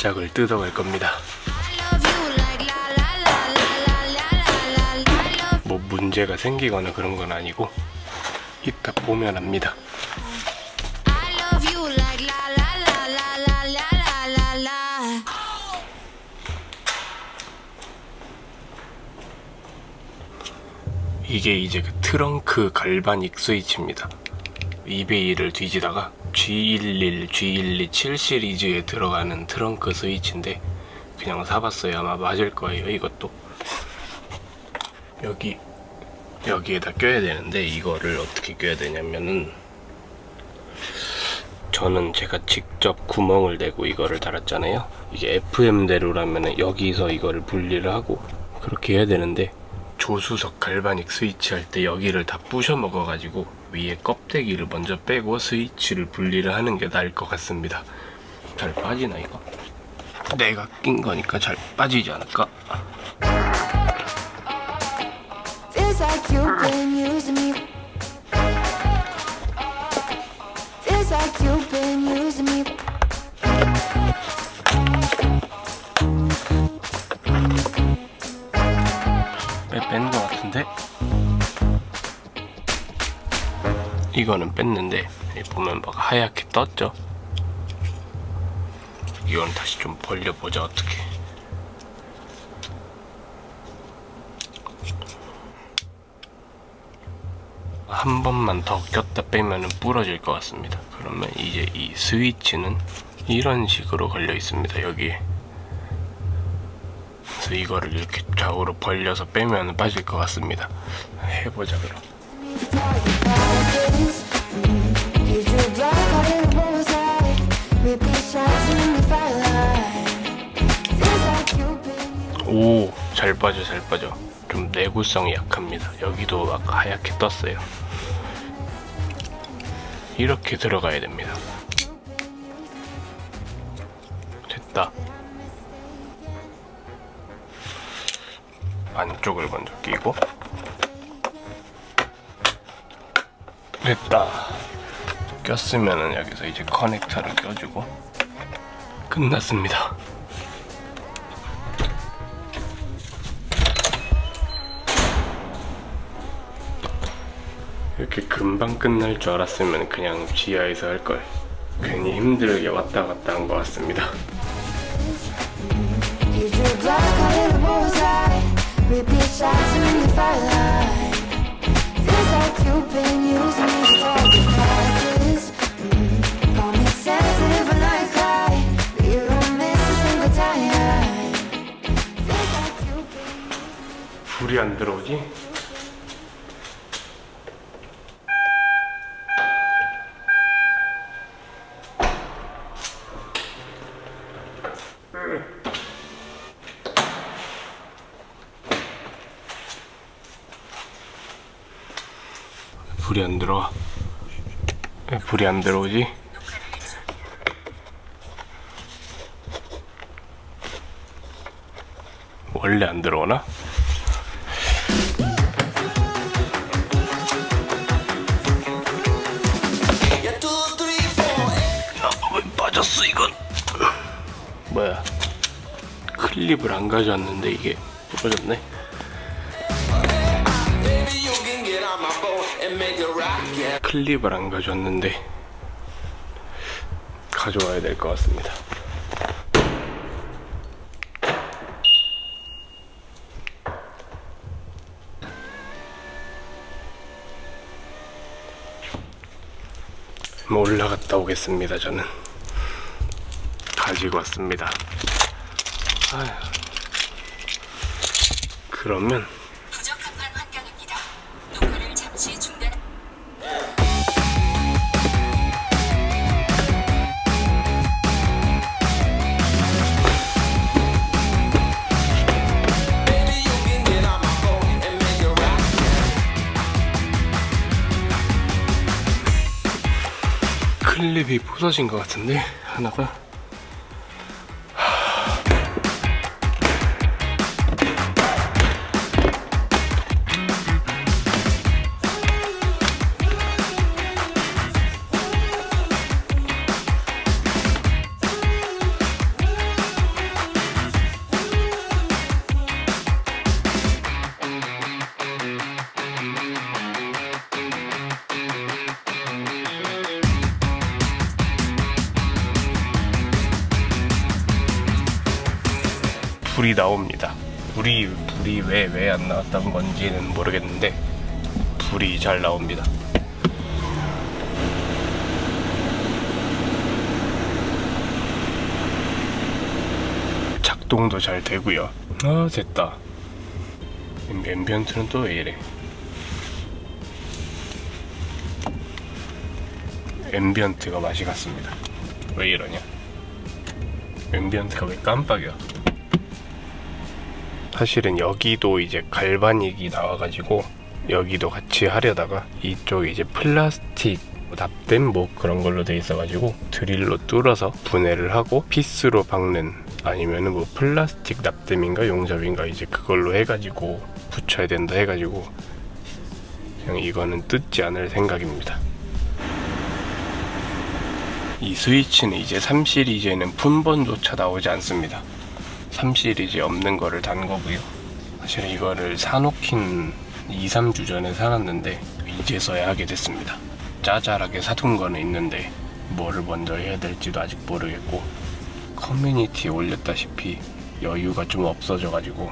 짝을 뜯어갈 겁니다. 뭐 문제가 생기거나 그런 건 아니고 이따 보면 합니다. 이게 이제 그 트렁크 갈바닉 스위치입니다. 이베이를 뒤지다가 G11, G127 시리즈에 들어가는 트렁크 스위치인데 그냥 사봤어요. 아마 맞을 거예요. 이것도 여기에다 껴야 되는데 이거를 어떻게 껴야 되냐면은 저는 제가 직접 구멍을 내고 이거를 달았잖아요. 이게 FM대로라면은 여기서 이거를 분리를 하고 그렇게 해야 되는데 조수석 갈바닉 스위치 할 때 여기를 다 부셔 먹어가지고 위에 껍데기를 먼저 빼고 스위치를 분리를 하는 게 나을 것 같습니다. 잘 빠지나 이거? 내가 낀 거니까 잘 빠지지 않을까? Feels like you've been using me. Feels like you've been using me. 뺀 거 같은데? 이거는 뺐는데 보면 막 하얗게 떴죠? 이건 다시 좀 벌려보자. 어떻게 한 번만 더 꼈다 빼면 부러질 것 같습니다. 그러면 이제 이 스위치는 이런 식으로 걸려 있습니다. 여기에. 그래서 이거를 이렇게 좌우로 벌려서 빼면 빠질 것 같습니다. 해보자 그럼. 오, 잘 빠져 잘 빠져. 좀 내구성이 약합니다. 여기도 막 하얗게 떴어요. 이렇게 들어가야 됩니다. 됐다. 안쪽을 먼저 끼고 됐다. 꼈으면은 여기서 이제 커넥터를 껴주고 끝났습니다. 이렇게 금방 끝날 줄 알았으면 그냥 지하에서 할 걸. 괜히 힘들게 왔다 갔다 한 것 같습니다. 불이 안 들어오지? 불이 안 들어와. 왜 불이 안 들어오지? 원래 안 들어오나? 왜 빠졌어 이건? 뭐야? 클립을 안 가져왔는데 이게 부러졌네. 클립을 안 가져왔는데 가져와야 될 것 같습니다. 올라갔다 오겠습니다. 저는 가지고 왔습니다. 아휴. 그러면 부적합한 환경입니다. 녹화를 잠시 중단. 클립이 부서진 것 같은데 하나가. 불이 나옵니다. 불이 왜 안 나왔던 건지는 모르겠는데 불이 잘 나옵니다. 작동도 잘 되고요. 아, 됐다. 앰비언트는 또 왜 이래? 앰비언트가 맛이 갔습니다. 왜 이러냐? 앰비언트가 왜 깜빡이야? 사실은 여기도 이제 갈바닉이 나와가지고 여기도 같이 하려다가 이쪽 이제 플라스틱 납땜 뭐 그런 걸로 돼 있어가지고 드릴로 뚫어서 분해를 하고 피스로 박는, 아니면은 뭐 플라스틱 납땜인가 용접인가 이제 그걸로 해가지고 붙여야 된다 해가지고 그냥 이거는 뜯지 않을 생각입니다. 이 스위치는 이제 3 시리즈에는 품번조차 나오지 않습니다. 3 시리즈에 없는 거를 단 거고요. 사실 이거를 사놓긴 2-3주 전에 사놨는데 이제서야 하게 됐습니다. 짜잘하게 사둔 거는 있는데 뭐를 먼저 해야 될지도 아직 모르겠고, 커뮤니티에 올렸다시피 여유가 좀 없어져가지고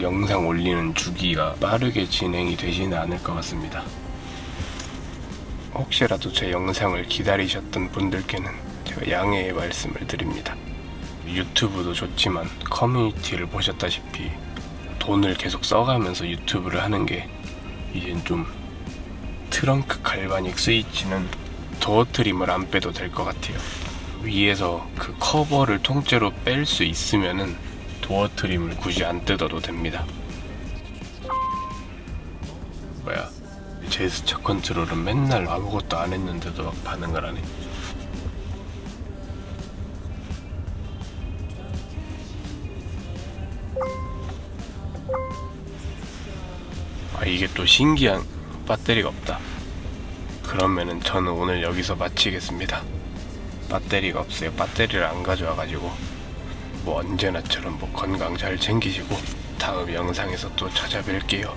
영상 올리는 주기가 빠르게 진행이 되지는 않을 것 같습니다. 혹시라도 제 영상을 기다리셨던 분들께는 제가 양해의 말씀을 드립니다. 유튜브도 좋지만 커뮤니티를 보셨다시피 돈을 계속 써가면서 유튜브를 하는 게 이젠 좀, 트렁크 갈바닉 스위치는 도어 트림을 안 빼도 될 것 같아요. 위에서 그 커버를 통째로 뺄 수 있으면은 도어 트림을 굳이 안 뜯어도 됩니다. 뭐야, 제스처 컨트롤은 맨날 아무것도 안 했는데도 막 반응을 하네. 아, 이게 또 신기한, 배터리가 없다. 그러면은 저는 오늘 여기서 마치겠습니다. 배터리가 없어요. 배터리를 안 가져와가지고 뭐 언제나처럼 뭐 건강 잘 챙기시고 다음 영상에서 또 찾아뵐게요.